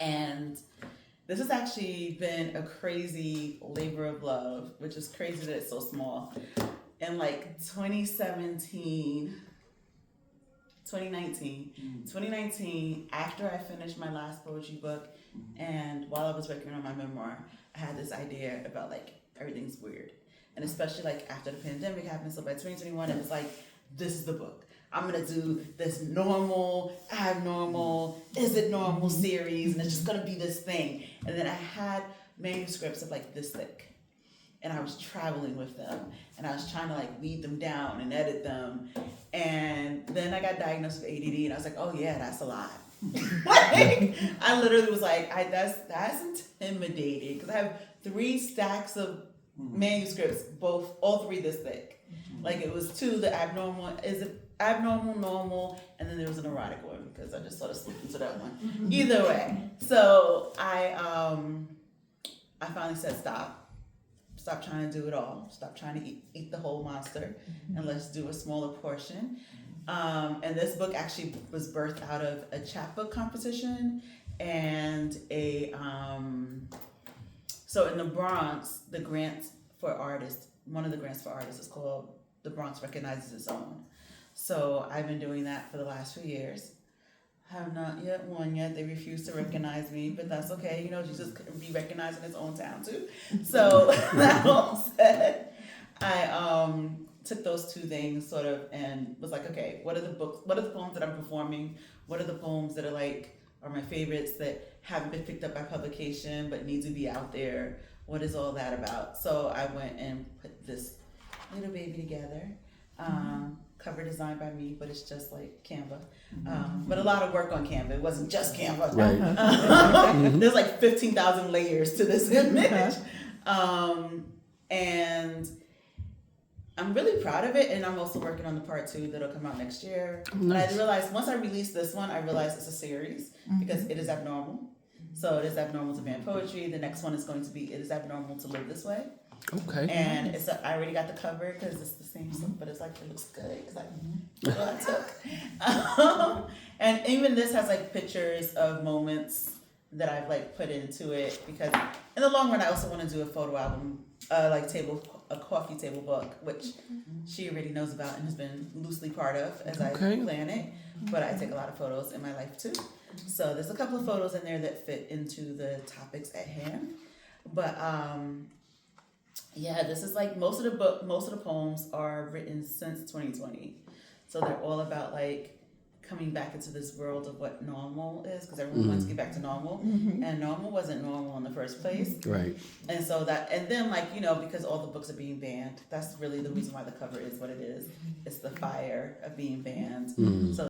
And this has actually been a crazy labor of love, which is crazy that it's so small. In like 2019, after I finished my last poetry book, and while I was working on my memoir, I had this idea about like everything's weird. And especially like after the pandemic happened, so by 2021, it was like, this is the book. I'm gonna do this normal, abnormal, is it normal series, and it's just gonna be this thing. And then I had manuscripts of like this thick, and I was traveling with them, and I was trying to like weed them down and edit them. And then I got diagnosed with ADD, and I was like, oh yeah, that's a lot. Like, I literally was like, that's intimidating, because I have 3 stacks of manuscripts, all 3 this thick. Like it was 2, the abnormal, is it abnormal, normal, and then there was an erotic one, because I just sort of slipped into that one. Either way, so I finally said stop trying to do it all, stop trying to eat the whole monster, and let's do a smaller portion. And this book actually was birthed out of a chapbook competition and so in the Bronx, the grant for artists, one of the grants for artists is called The Bronx Recognizes Its Own. So I've been doing that for the last few years. Have not yet won yet. They refuse to recognize me, but that's okay. You know, Jesus could be recognized in his own town too. So that all said, I took those 2 things sort of and was like, okay, what are the poems that I'm performing? What are the poems that are my favorites that haven't been picked up by publication but need to be out there? What is all that about? So I went and put this little baby together. Cover designed by me, but it's just like Canva. But a lot of work on Canva. It wasn't just Canva. Right. There's like 15,000 layers to this image. And I'm really proud of it, and I'm also working on the part 2 that'll come out next year. But I realized once I released this one, I realized it's a series because it is abnormal. So it is abnormal to ban poetry. The next one is going to be it is abnormal to live this way. Okay. And I already got the cover because it's the same stuff, but it's like it looks good because what I took. And even this has like pictures of moments that I've like put into it, because in the long run I also want to do a photo album, a coffee table book, which she already knows about and has been loosely part of as I plan it. But I take a lot of photos in my life too. So there's a couple of photos in there that fit into the topics at hand. But yeah, this is like most of the poems are written since 2020. So they're all about like coming back into this world of what normal is, because everyone wants to get back to normal, and normal wasn't normal in the first place. Right. And so and then like, you know, because all the books are being banned, that's really the reason why the cover is what it is. It's the fire of being banned. So